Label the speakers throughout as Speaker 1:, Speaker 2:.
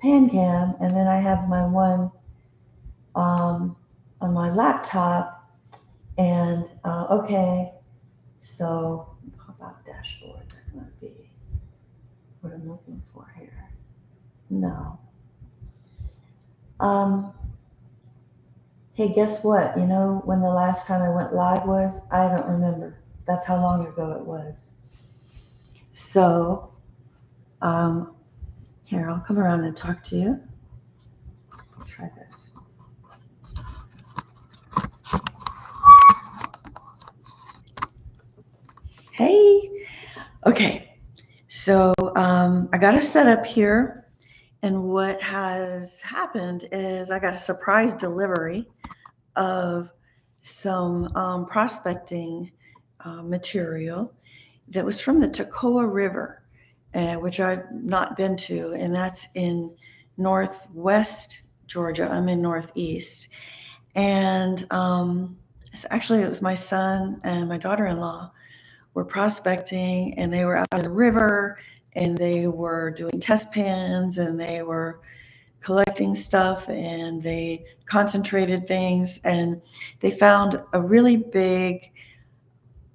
Speaker 1: pan cam, and then I have my one on my laptop. And okay, so how about dashboard? That might be what I'm looking for here. No. Um, hey, guess what? You know when the last time I went live was? I don't remember. That's how long ago it was. So, um, here, I'll come around and talk to you. Try this. Hey. Okay. So, I got a setup here. And what has happened is I got a surprise delivery of some prospecting material that was from the Toccoa River, which I've not been to, and that's in northwest Georgia. I'm in northeast. And actually, it was my son and my daughter-in-law were prospecting, and they were out in the river, and they were doing test pans, and they were collecting stuff, and they concentrated things, and they found a really big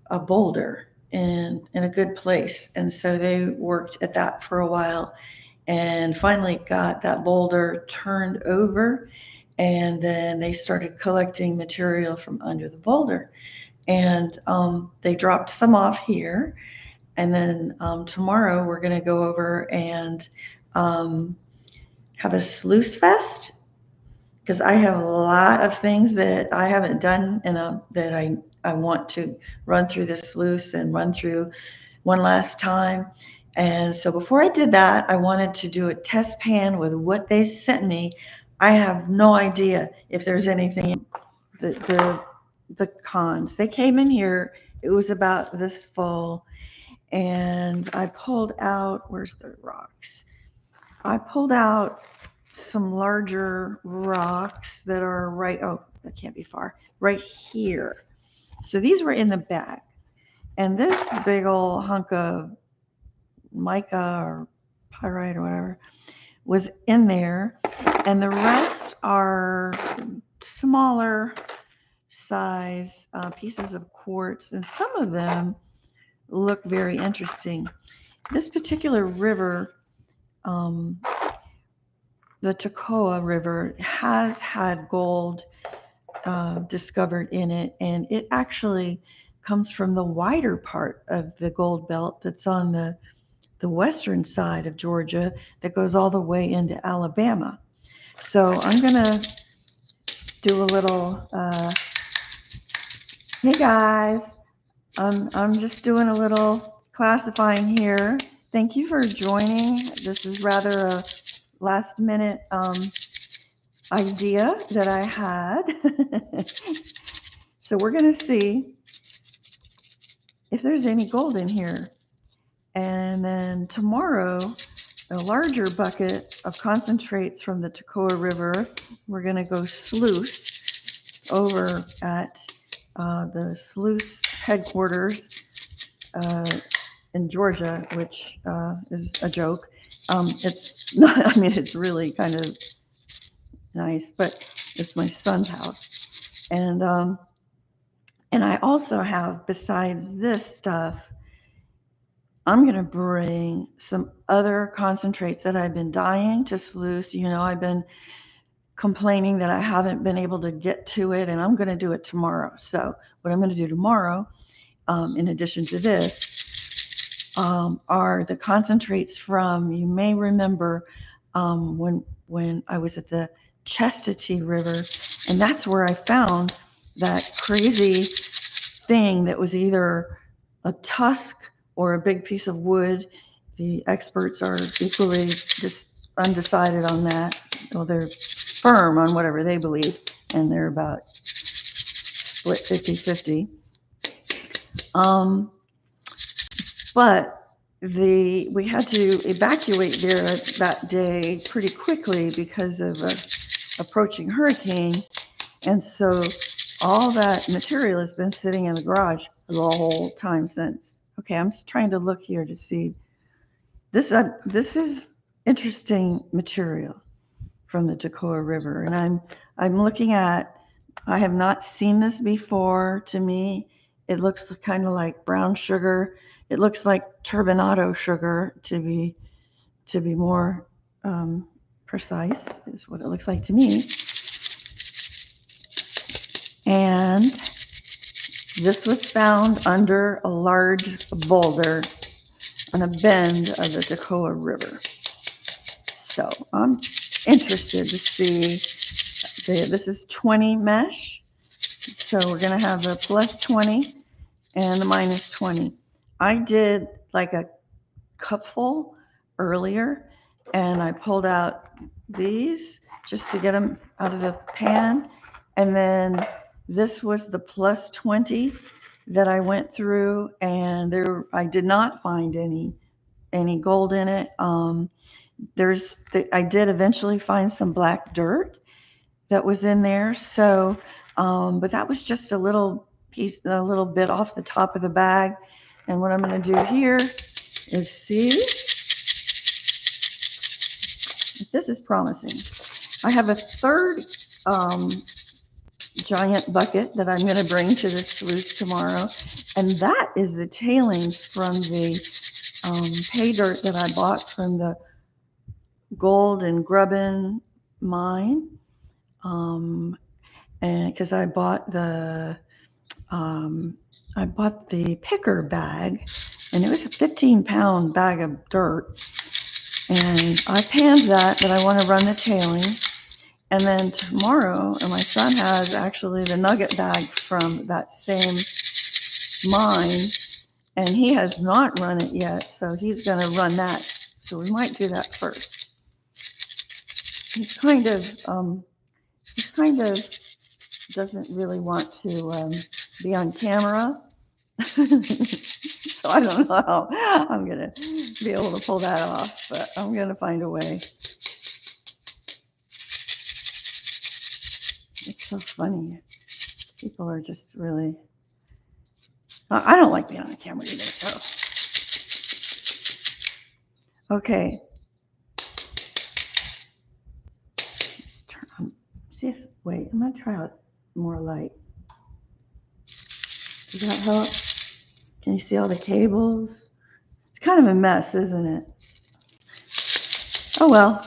Speaker 1: a boulder in a good place. And so they worked at that for a while and finally got that boulder turned over, and then they started collecting material from under the boulder. And they dropped some off here, and then tomorrow we're going to go over and have a sluice fest, because I have a lot of things that I haven't done that I want to run through the sluice and run through one last time. And so before I did that, I wanted to do a test pan with what they sent me. I have no idea if there's anything. The cons. They came in here. It was about this full, and I pulled out. Where's the rocks? I pulled out some larger rocks that are right. Oh, that can't be far. Right here. So these were in the bag, and this big old hunk of mica or pyrite or whatever was in there, and the rest are smaller size pieces of quartz, and some of them look very interesting. This particular river, the Toccoa River, has had gold discovered in it, and it actually comes from the wider part of the gold belt that's on the western side of Georgia that goes all the way into Alabama. So I'm gonna do a little, hey guys, I'm just doing a little classifying here. Thank you for joining. This is rather a last minute idea that I had. So we're gonna see if there's any gold in here. And then tomorrow, a larger bucket of concentrates from the Toccoa River, we're going to go sluice over at the sluice headquarters in Georgia, which is a joke. It's not, I mean, it's really kind of nice, but it's my son's house. And I also have, besides this stuff, I'm going to bring some other concentrates that I've been dying to sluice. You know, I've been complaining that I haven't been able to get to it, and I'm going to do it tomorrow. So what I'm going to do tomorrow, in addition to this, are the concentrates from, you may remember when I was at the Chastity River, and that's where I found that crazy thing that was either a tusk or a big piece of wood. The experts are equally just undecided on that. Well, they're firm on whatever they believe, and they're about split 50-50. But we had to evacuate there that day pretty quickly because of an approaching hurricane, and so all that material has been sitting in the garage the whole time since. Okay, I'm just trying to look here to see. This is interesting material from the Toccoa River. And I'm looking at, I have not seen this before. To me, it looks kind of like brown sugar. It looks like turbinado sugar, to be more precise, is what it looks like to me. And this was found under a large boulder on a bend of the Toccoa River. So I'm interested to see. This is 20 mesh. So we're going to have the plus 20 and the minus 20. I did like a cupful earlier, and I pulled out these just to get them out of the pan. And then this was the plus 20 that I went through, and I did not find any gold in it. I did eventually find some black dirt that was in there. So, but that was just a little bit off the top of the bag. And what I'm going to do here is see if this is promising. I have a third giant bucket that I'm going to bring to the sluice tomorrow, and that is the tailings from the pay dirt that I bought from the Gold and Grubbin mine, and because I bought the picker bag, and it was a 15-pound bag of dirt, and I panned that, but I want to run the tailings. And then tomorrow, and my son has actually the nugget bag from that same mine, and he has not run it yet, so he's going to run that. So we might do that first. He's kind of doesn't really want to be on camera. So I don't know how I'm going to be able to pull that off, but I'm going to find a way. It's so funny. People are just really, I don't like being on camera either, so. Okay. Let's turn on, wait, I'm going to try more light. Does that help? Can you see all the cables? It's kind of a mess, isn't it? Oh well.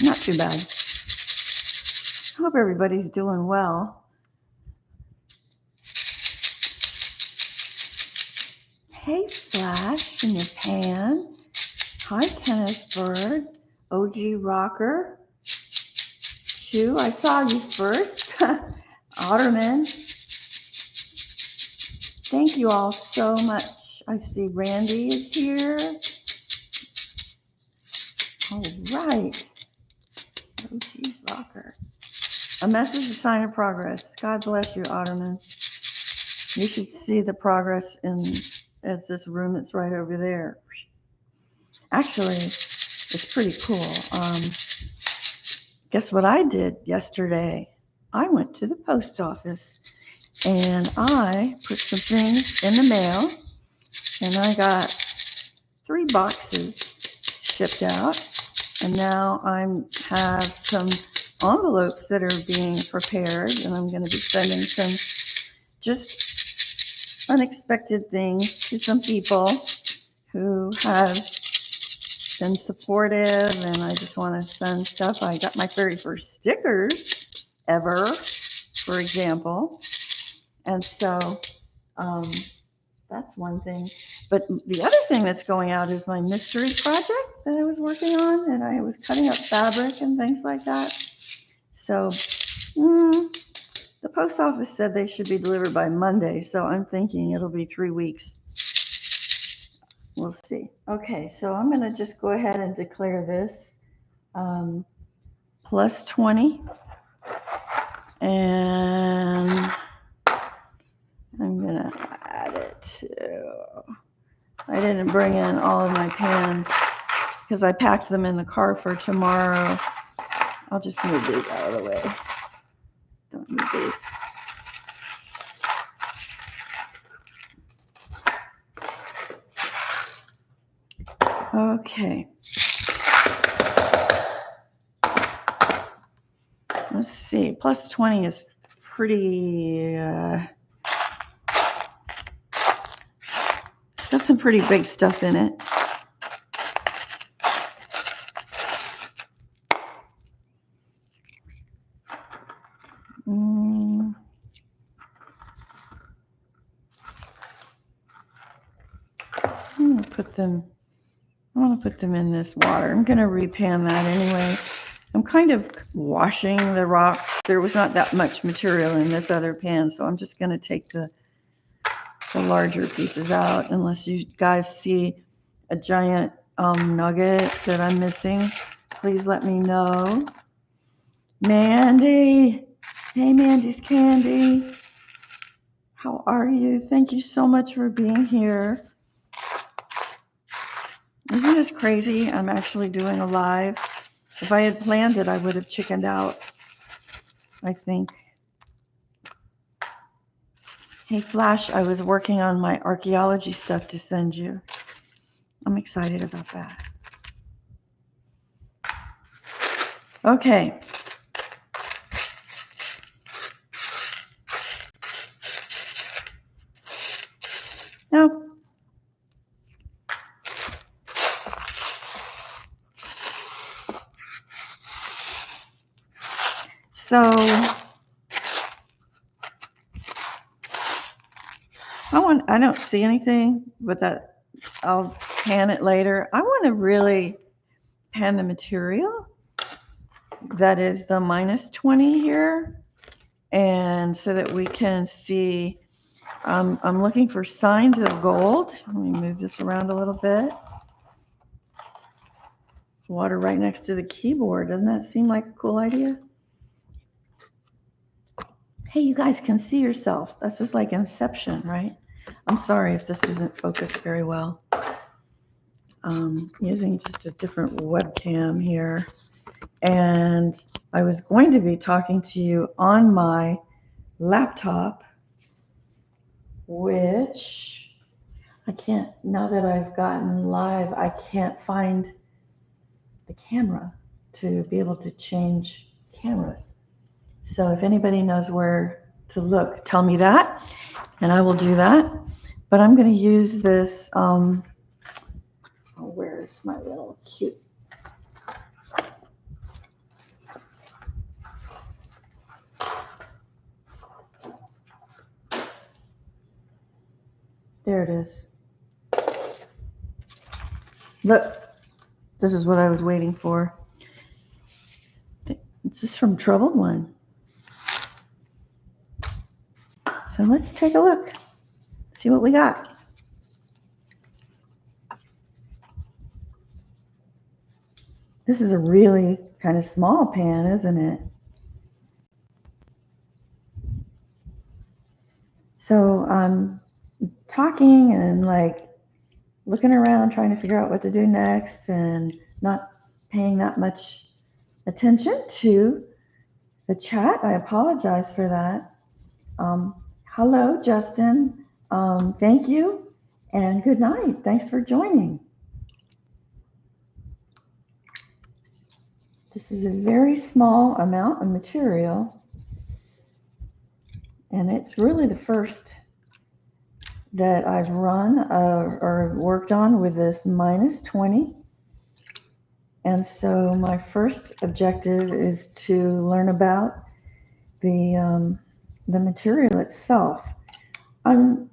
Speaker 1: Not too bad. I hope everybody's doing well. Hey, Flash in the pan. Hi, Kenneth Bird. OG Rocker. Chew, I saw you first. Otterman. Thank you all so much. I see Randy is here. All right. OG Rocker. A mess is a sign of progress. God bless you, Otterman. You should see the progress in this room that's right over there. Actually, it's pretty cool. Guess what I did yesterday? I went to the post office and I put some things in the mail, and I got 3 boxes shipped out, and now I have some envelopes that are being prepared, and I'm going to be sending some just unexpected things to some people who have been supportive, and I just want to send stuff. I got my very first stickers ever, for example, and so that's one thing. But the other thing that's going out is my mystery project that I was working on, and I was cutting up fabric and things like that. So the post office said they should be delivered by Monday, so I'm thinking it'll be 3 weeks. We'll see. Okay, so I'm going to just go ahead and declare this plus 20. And I'm going to add it to, I didn't bring in all of my pans because I packed them in the car for tomorrow. I'll just move these out of the way. Don't need these. Okay. Let's see. Plus 20 is pretty, got some pretty big stuff in it. I want to put them in this water. I'm going to repan that anyway. I'm kind of washing the rocks. There was not that much material in this other pan, so I'm just going to take the larger pieces out, unless you guys see a giant nugget that I'm missing. Please let me know. Mandy. Hey, Mandy's Candy. How are you? Thank you so much for being here. Isn't this crazy? I'm actually doing a live. If I had planned it, I would have chickened out, I think. Hey, Flash, I was working on my archaeology stuff to send you. I'm excited about that. Okay. Now, so I don't see anything, but that I'll pan it later. I want to really pan the material that is the minus 20 here, and so that we can see. I'm looking for signs of gold. Let me move this around a little bit. Water right next to the keyboard. Doesn't that seem like a cool idea? Hey, you guys can see yourself. That's just like Inception, right? I'm sorry if this isn't focused very well. Using just a different webcam here. And I was going to be talking to you on my laptop, which I can't, now that I've gotten live, I can't find the camera to be able to change cameras. So if anybody knows where to look, tell me that, and I will do that. But I'm going to use this, where's my little cute, there it is. Look, this is what I was waiting for. This is from Troubled One. So let's take a look, see what we got. This is a really kind of small pan, isn't it? So I'm talking and like looking around, trying to figure out what to do next, and not paying that much attention to the chat. I apologize for that. Hello, Justin. Thank you, and good night. Thanks for joining. This is a very small amount of material, and it's really the first that I've run or worked on with this minus 20. And so my first objective is to learn about the material itself. I'm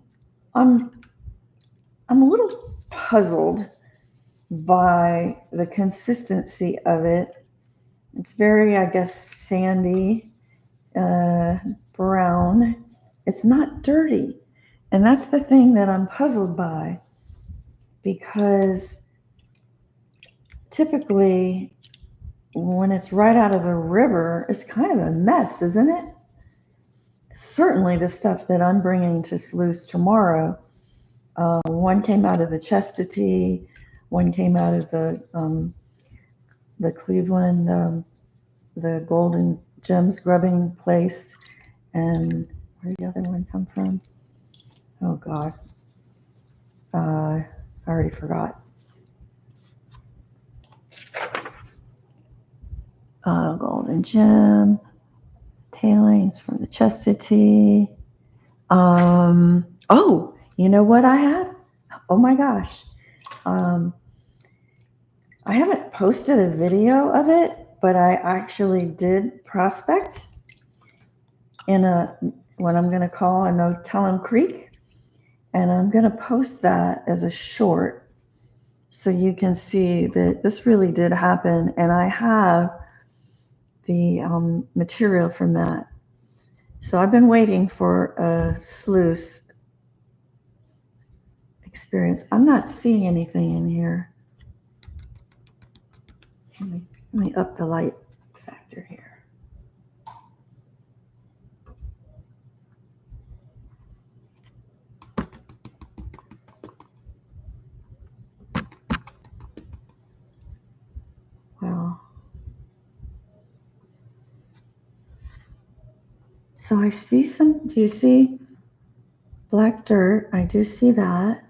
Speaker 1: a little puzzled by the consistency of it. It's very, I guess, sandy, brown. It's not dirty. And that's the thing that I'm puzzled by, because typically when it's right out of a river, it's kind of a mess, isn't it? Certainly the stuff that I'm bringing to Sluice tomorrow, one came out of the Chastity, one came out of the Cleveland, the Golden Gems grubbing place, and where did the other one come from? Oh God, I already forgot. Golden gem, tailings from the chastity. Oh, you know what I have? Oh my gosh. I haven't posted a video of it, but I actually did prospect in what I'm going to call a no-tellum creek. And I'm going to post that as a short so you can see that this really did happen. And I have the material from that. So I've been waiting for a sluice experience. I'm not seeing anything in here. Let me up the light factor here. Well, so I see some, do you see black dirt? I do see that.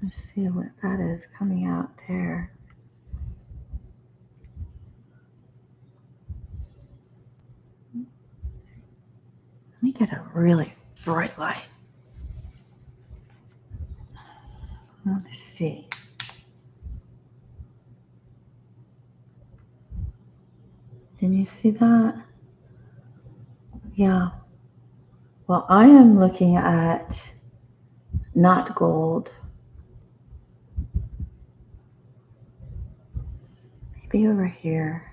Speaker 1: Let's see what that is coming out there. Let me get a really bright light. Let me see. Can you see that? Yeah. Well, I am looking at not gold. Maybe over here.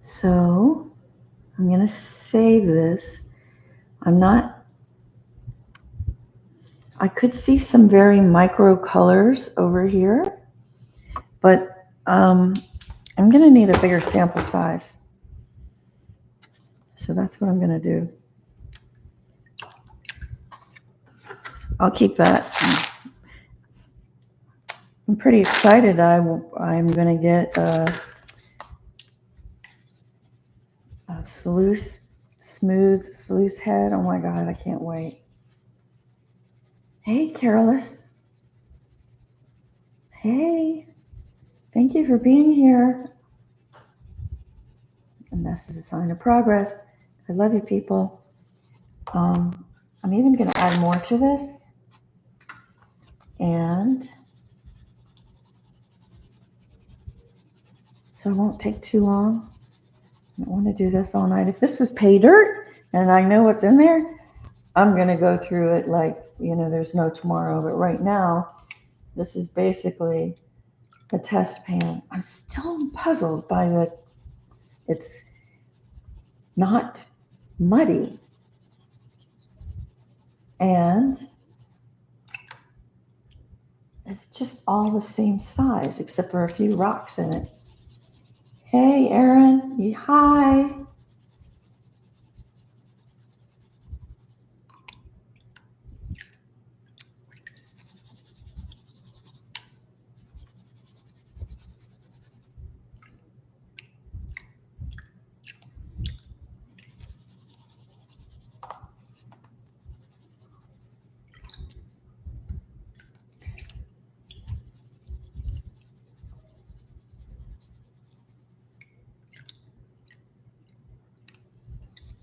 Speaker 1: So I'm going to save this. I could see some very micro colors over here, but I'm going to need a bigger sample size. So that's what I'm going to do. I'll keep that. I'm pretty excited. I'm going to get a smooth sluice head. Oh my God, I can't wait. Hey, Carolus. Hey, thank you for being here. And this is a sign of progress. I love you, people. I'm even going to add more to this. And so it won't take too long. I don't want to do this all night. If this was pay dirt and I know what's in there, I'm going to go through it like, there's no tomorrow. But right now, this is basically a test pan. I'm still puzzled by it's not muddy. And it's just all the same size, except for a few rocks in it. Hey, Erin. Hi.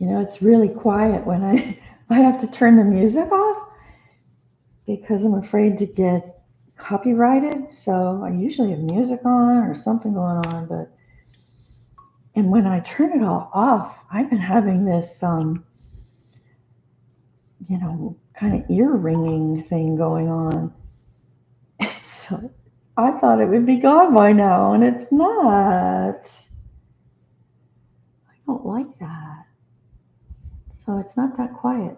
Speaker 1: It's really quiet when I have to turn the music off because I'm afraid to get copyrighted. So I usually have music on or something going on, and when I turn it all off, I've been having this, kind of ear ringing thing going on. So I thought it would be gone by now, and it's not. I don't like that. So it's not that quiet.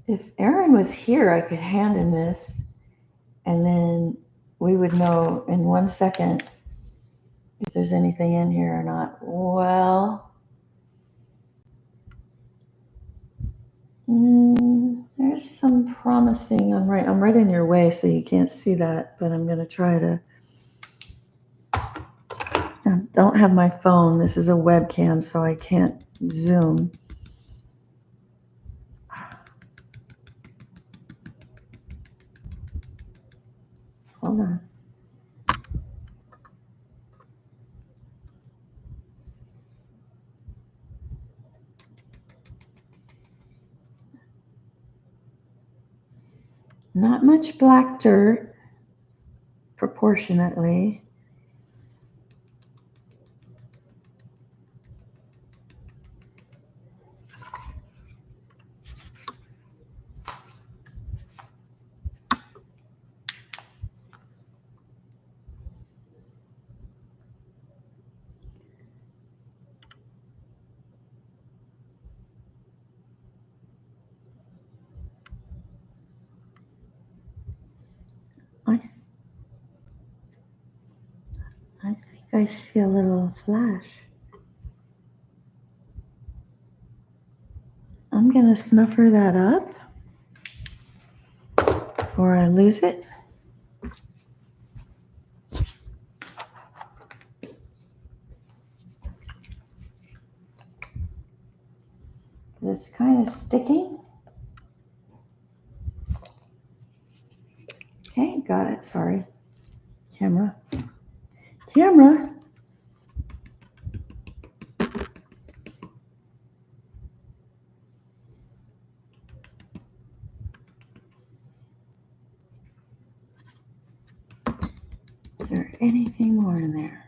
Speaker 1: If Erin was here, I could hand him this, and then we would know in 1 second if there's anything in here or not. Well, There's some promising. I'm right in your way, so you can't see that, but I'm going to try to. I don't have my phone. This is a webcam, so I can't zoom. Hold on. Not much black dirt, proportionately. I think I see a little flash. I'm going to snuffer that up before I lose it. It's kind of sticking. Okay, got it. Sorry. Camera. Is there anything more in there?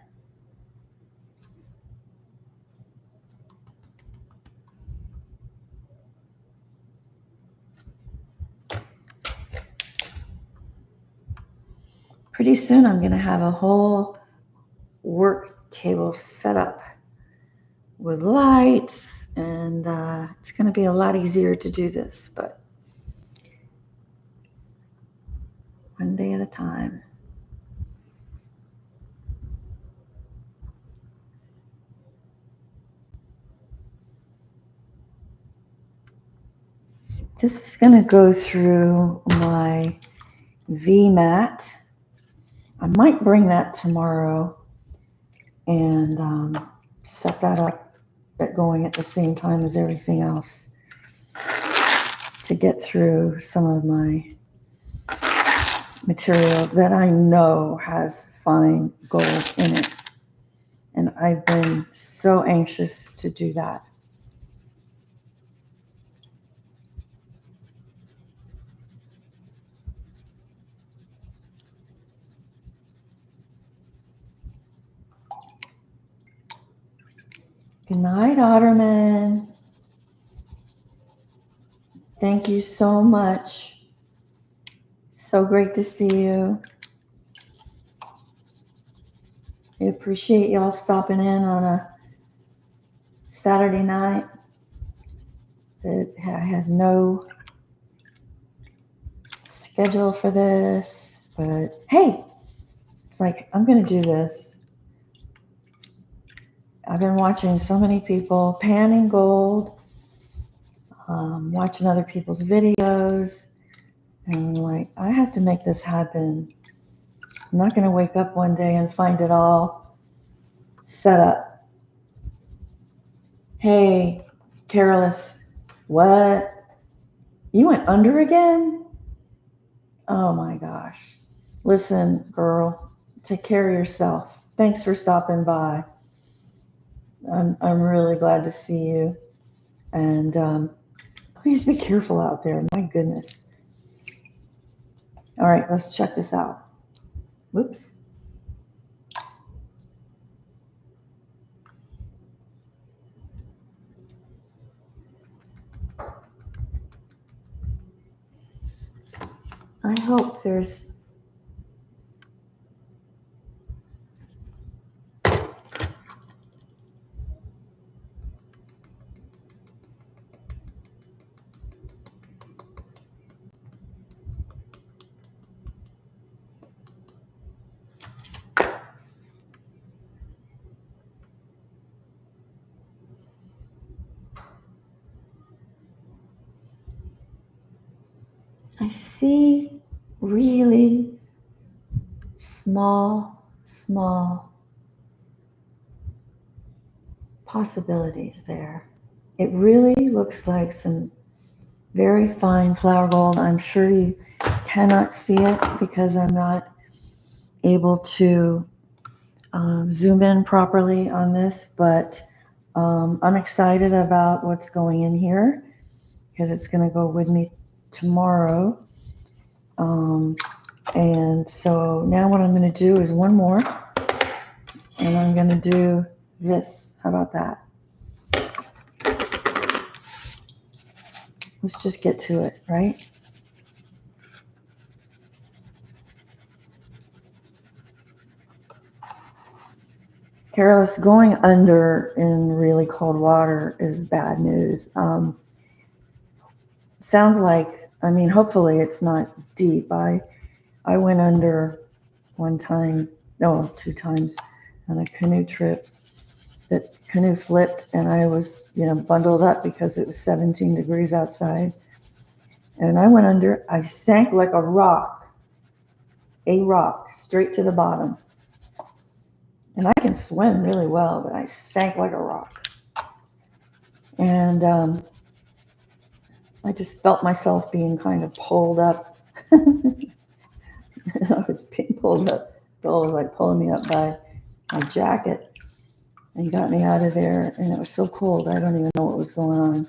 Speaker 1: Pretty soon I'm going to have a whole work table set up with lights, and it's going to be a lot easier to do this, but one day at a time. This is going to go through my V-mat. I might bring that tomorrow and set that up going at the same time as everything else to get through some of my material that I know has fine gold in it. And I've been so anxious to do that. Good night, Otterman. Thank you so much. So great to see you. I appreciate y'all stopping in on a Saturday night. I had no schedule for this, but hey, it's like, I'm going to do this. I've been watching so many people panning gold, watching other people's videos, and I'm like, I have to make this happen. I'm not going to wake up one day and find it all set up. Hey, Careless, what? You went under again? Oh my gosh. Listen, girl, take care of yourself. Thanks for stopping by. I'm really glad to see you. And please be careful out there. My goodness. All right, let's check this out. Whoops. I hope there's I see really small possibilities there. It really looks like some very fine flower gold. I'm sure you cannot see it because I'm not able to zoom in properly on this, but I'm excited about what's going in here because it's going to go with me tomorrow. And so now what I'm going to do is one more, and I'm going to do this. How about that? Let's just get to it, right? Careless, going under in really cold water is bad news. Sounds like, I mean, hopefully it's not deep. I went under one time, no, 2 times on a canoe trip. That canoe flipped and I was, bundled up because it was 17 degrees outside. And I went under, I sank like a rock, straight to the bottom. And I can swim really well, but I sank like a rock. And I just felt myself being kind of pulled up. I was being pulled up. Bill was like pulling me up by my jacket and got me out of there. And it was so cold, I don't even know what was going on.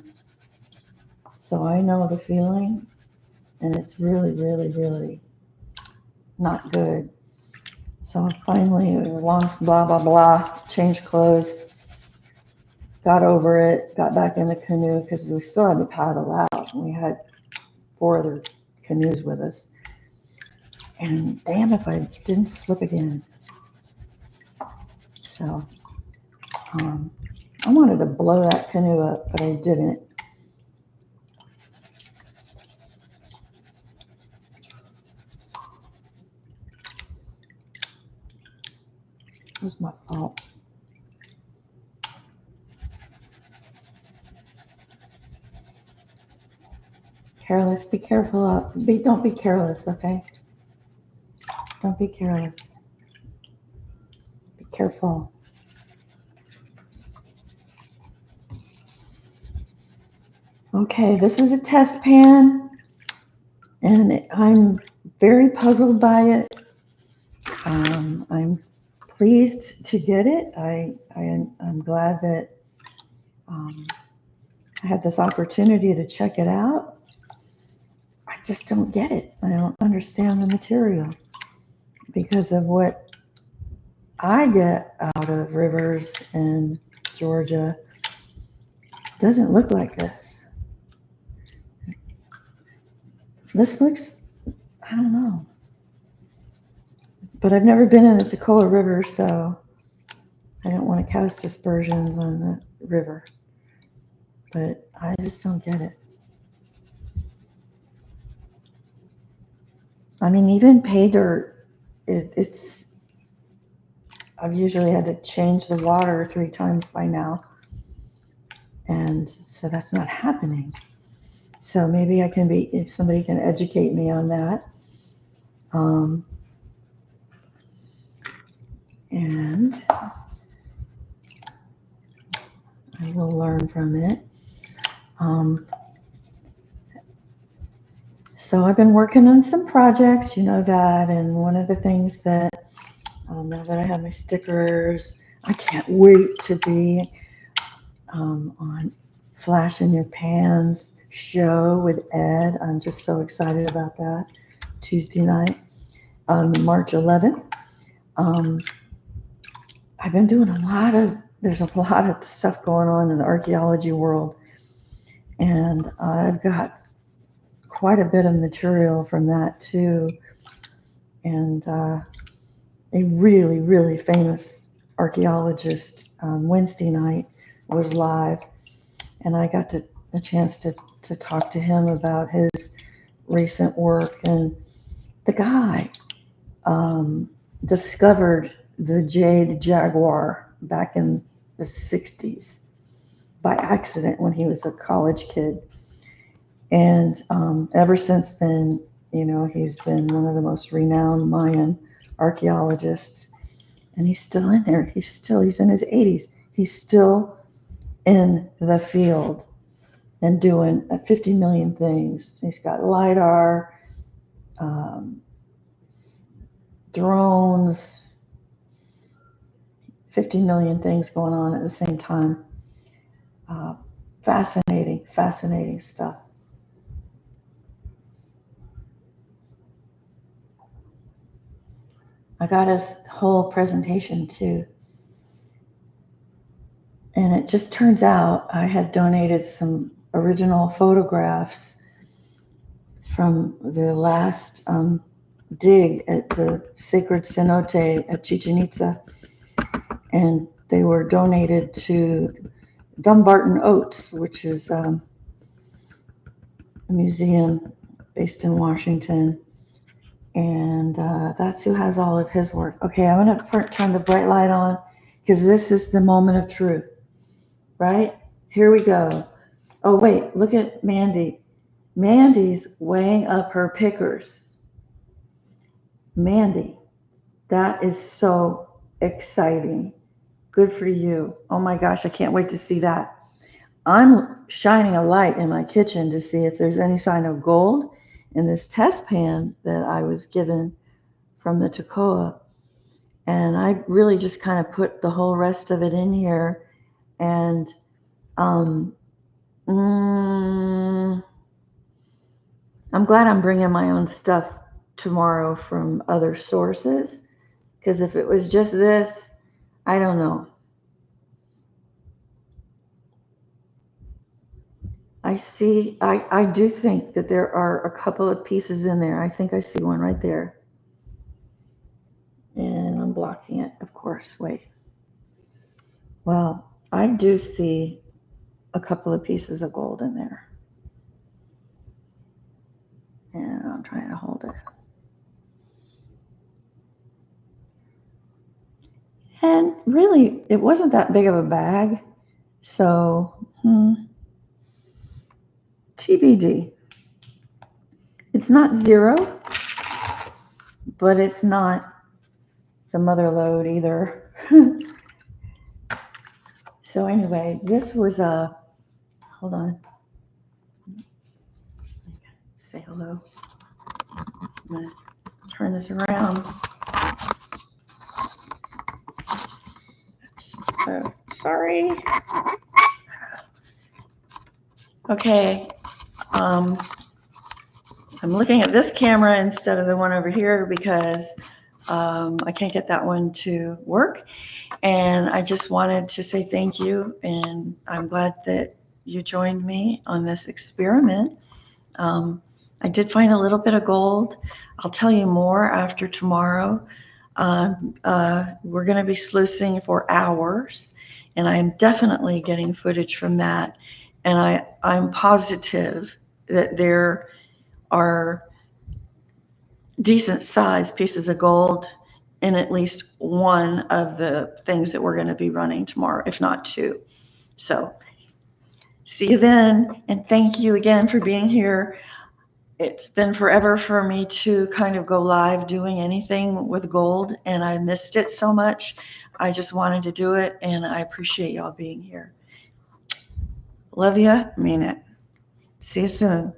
Speaker 1: So I know the feeling, and it's really, really, really not good. So finally, long blah, blah, blah, changed clothes, got over it, got back in the canoe because we still had to paddle out. We had 4 other canoes with us. And damn if I didn't flip again. So I wanted to blow that canoe up, but I didn't. It was my fault. Careless, be careful up. Don't be careless, okay? Don't be careless. Be careful. Okay, this is a test pan, and I'm very puzzled by it. I'm pleased to get it. I'm glad that I had this opportunity to check it out. I just don't get it. I don't understand the material because of what I get out of rivers in Georgia. It doesn't look like this. This looks, I don't know. But I've never been in the Toccoa River, so I don't want to cast aspersions on the river. But I just don't get it. I mean, even pay dirt, I've usually had to change the water 3 times by now. And so that's not happening. So maybe if somebody can educate me on that. And I will learn from it. So I've been working on some projects, you know that, and one of the things that, now that I have my stickers, I can't wait to be on Flash in Your Pans show with Ed. I'm just so excited about that. Tuesday night on March 11th. I've been doing there's a lot of stuff going on in the archaeology world, and I've got quite a bit of material from that too. And a really, really famous archaeologist Wednesday night was live, and I got a chance to talk to him about his recent work. And the guy discovered the jade jaguar back in the 60s by accident when he was a college kid. And ever since then, you know, he's been one of the most renowned Mayan archaeologists. And he's still in there. He's in his 80s. He's still in the field and doing 50 million things. He's got LiDAR, um, drones, 50 million things going on at the same time. Fascinating stuff. I got his whole presentation too. And it just turns out I had donated some original photographs from the last dig at the sacred cenote at Chichen Itza. And they were donated to Dumbarton Oaks, which is a museum based in Washington. And that's who has all of his work. Okay, I'm going to turn the bright light on because this is the moment of truth, right? Here we go. Oh, wait, look at Mandy. Mandy's weighing up her pickers. Mandy, that is so exciting. Good for you. Oh my gosh, I can't wait to see that. I'm shining a light in my kitchen to see if there's any sign of gold in this test pan that I was given from the Toccoa. And I really just kind of put the whole rest of it in here. And I'm glad I'm bringing my own stuff tomorrow from other sources. Because if it was just this, I don't know. I do think that there are a couple of pieces in there. I think I see one right there. And I'm blocking it, of course. Wait. Well, I do see a couple of pieces of gold in there. And I'm trying to hold it. And really, it wasn't that big of a bag. So, TBD. It's not zero, but it's not the mother lode either. So anyway, this was hold on. Say hello. I'm gonna turn this around. Sorry. Okay. I'm looking at this camera instead of the one over here because I can't get that one to work. And I just wanted to say thank you. And I'm glad that you joined me on this experiment. I did find a little bit of gold. I'll tell you more after tomorrow. We're going to be sluicing for hours, and I'm definitely getting footage from that. And I'm positive that there are decent sized pieces of gold in at least one of the things that we're going to be running tomorrow, if not two. So see you then, and thank you again for being here. It's been forever for me to kind of go live doing anything with gold, and I missed it so much. I just wanted to do it, and I appreciate y'all being here. Love ya, mean it. See you soon.